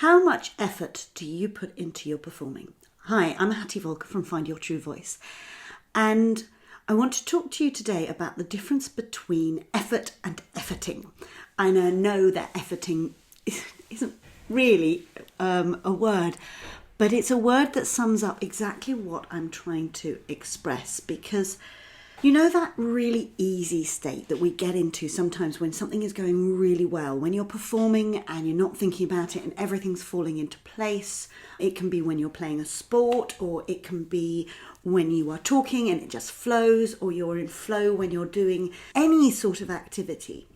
How much effort do you put into your performing? Hi, I'm Hattie Volker from Find Your True Voice, and I want to talk to you today about the difference between effort and efforting. And I know that efforting isn't really a word, but it's a word that sums up exactly what I'm trying to express, because you know that really easy state that we get into sometimes when something is going really well, when you're performing and you're not thinking about it and everything's falling into place. It can be when you're playing a sport, or it can be when you are talking and it just flows, or you're in flow when you're doing any sort of activity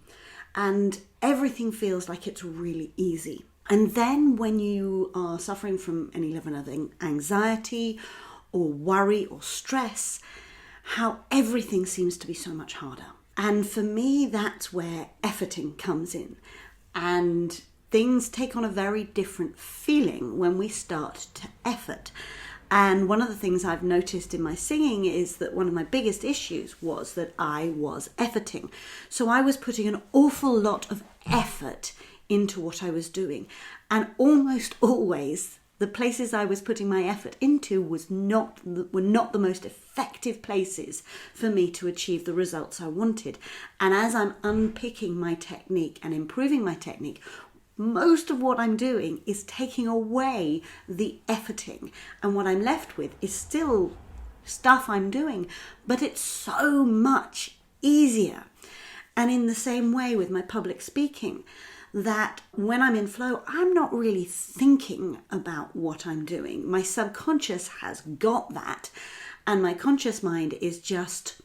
and everything feels like it's really easy. And then when you are suffering from any level of anxiety or worry or stress, how everything seems to be so much harder. And for me, that's where efforting comes in. And things take on a very different feeling when we start to effort. And one of the things I've noticed in my singing is that one of my biggest issues was that I was efforting. So I was putting an awful lot of effort into what I was doing. And almost always, the places I was putting my effort into were not the most effective places for me to achieve the results I wanted. And as I'm unpicking my technique and improving my technique, most of what I'm doing is taking away the efforting. And what I'm left with is still stuff I'm doing, but it's so much easier. And in the same way with my public speaking, that when I'm in flow, I'm not really thinking about what I'm doing. My subconscious has got that, and my conscious mind is just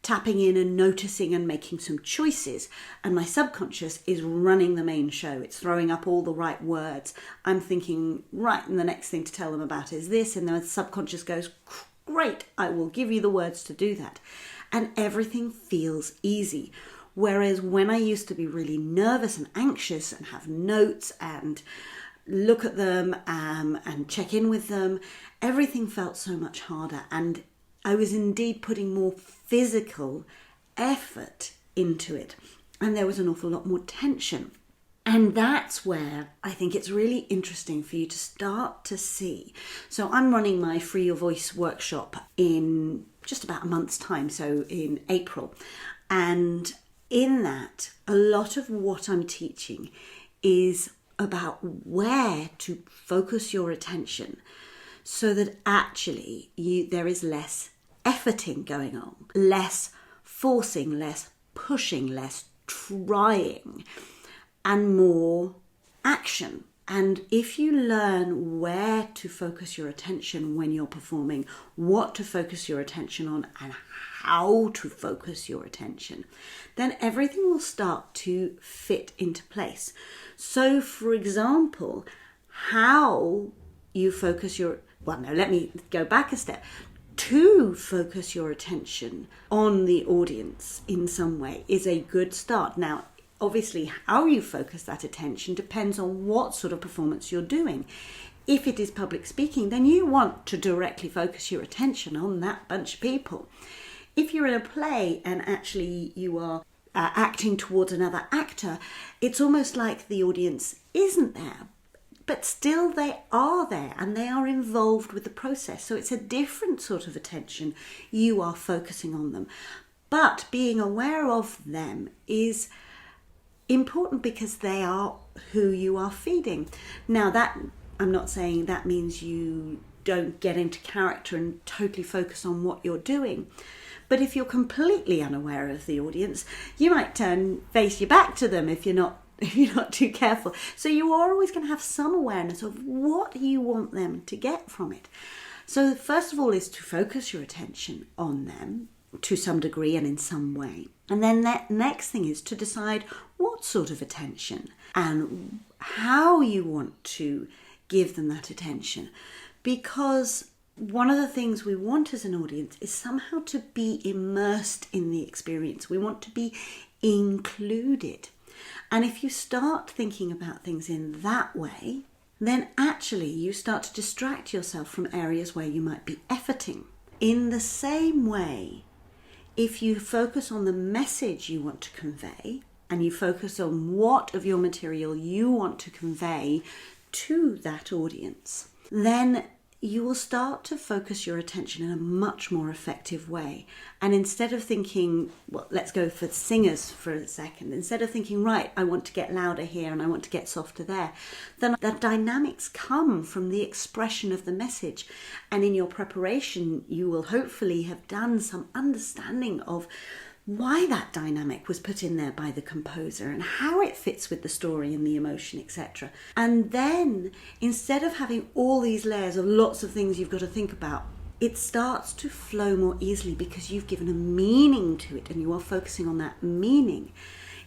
tapping in and noticing and making some choices, and my subconscious is running the main show. It's throwing up all the right words. I'm thinking, right, and the next thing to tell them about is this, and the subconscious goes, great, I will give you the words to do that. And everything feels easy. Whereas when I used to be really nervous and anxious and have notes and look at them and check in with them, everything felt so much harder. And I was indeed putting more physical effort into it. And there was an awful lot more tension. And that's where I think it's really interesting for you to start to see. So I'm running my Free Your Voice workshop in just about a month's time, so in April. And in that, a lot of what I'm teaching is about where to focus your attention so that actually there is less efforting going on, less forcing, less pushing, less trying, and more action. And if you learn where to focus your attention when you're performing, what to focus your attention on, and how to focus your attention, then everything will start to fit into place. So, for example, how you focus let me go back a step. To focus your attention on the audience in some way is a good start. Now, obviously, how you focus that attention depends on what sort of performance you're doing. If it is public speaking, then you want to directly focus your attention on that bunch of people. If you're in a play and actually you are acting towards another actor, it's almost like the audience isn't there, but still they are there and they are involved with the process. So it's a different sort of attention. You are focusing on them. But being aware of them is important because they are who you are feeding. Now, that I'm not saying that means you don't get into character and totally focus on what you're doing. But if you're completely unaware of the audience, you might face your back to them if you're not too careful. So you are always going to have some awareness of what you want them to get from it. So first of all is to focus your attention on them to some degree and in some way. And then that next thing is to decide what sort of attention and how you want to give them that attention. Because one of the things we want as an audience is somehow to be immersed in the experience. We want to be included. And if you start thinking about things in that way, then actually you start to distract yourself from areas where you might be efforting. In the same way, if you focus on the message you want to convey and you focus on what of your material you want to convey to that audience, then you will start to focus your attention in a much more effective way. And instead of thinking, well, let's go for singers for a second, instead of thinking, right, I want to get louder here and I want to get softer there, then the dynamics come from the expression of the message. And in your preparation, you will hopefully have done some understanding of why that dynamic was put in there by the composer and how it fits with the story and the emotion, etc. And then, instead of having all these layers of lots of things you've got to think about, it starts to flow more easily because you've given a meaning to it and you are focusing on that meaning.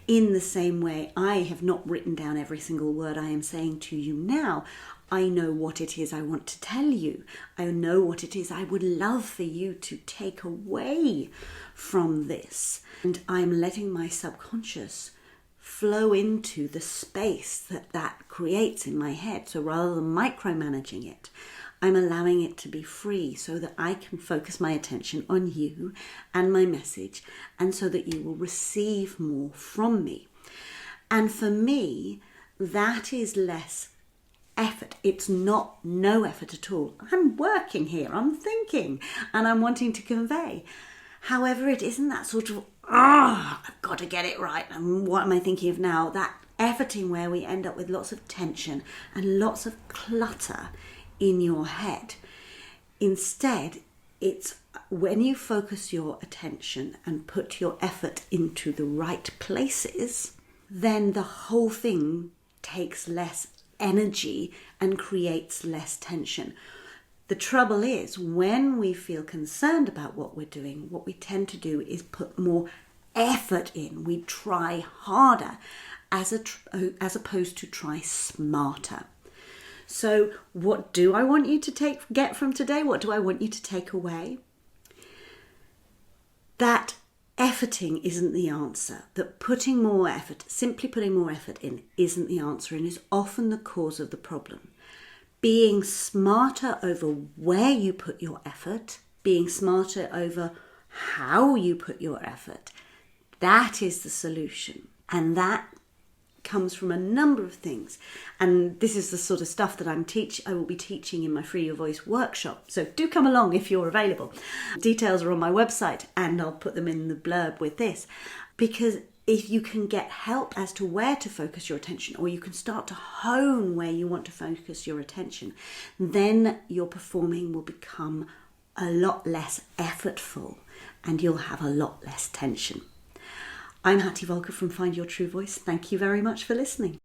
In the same way, I have not written down every single word I am saying to you now. I know what it is I want to tell you. I know what it is I would love for you to take away from this. And I'm letting my subconscious flow into the space that creates in my head. So rather than micromanaging it, I'm allowing it to be free so that I can focus my attention on you and my message, and so that you will receive more from me. And for me, that is less effort. It's not no effort at all. I'm working here, I'm thinking, and I'm wanting to convey. However, it isn't that sort of, I've got to get it right, and what am I thinking of now? That efforting where we end up with lots of tension and lots of clutter in your head. Instead, it's when you focus your attention and put your effort into the right places, then the whole thing takes less energy and creates less tension. The trouble is, when we feel concerned about what we're doing, what we tend to do is put more effort in. We try harder as opposed to try smarter. So what do I want you to get from today? What do I want you to take away? That efforting isn't the answer. That putting more effort, simply putting more effort in, isn't the answer and is often the cause of the problem. Being smarter over where you put your effort, being smarter over how you put your effort, that is the solution. And that comes from a number of things, and this is the sort of stuff that I will be teaching in my Free Your Voice workshop, so do come along if you're available. Details are on my website and I'll put them in the blurb with this, because if you can get help as to where to focus your attention, or you can start to hone where you want to focus your attention, then your performing will become a lot less effortful and you'll have a lot less tension. I'm Hattie Volker from Find Your True Voice. Thank you very much for listening.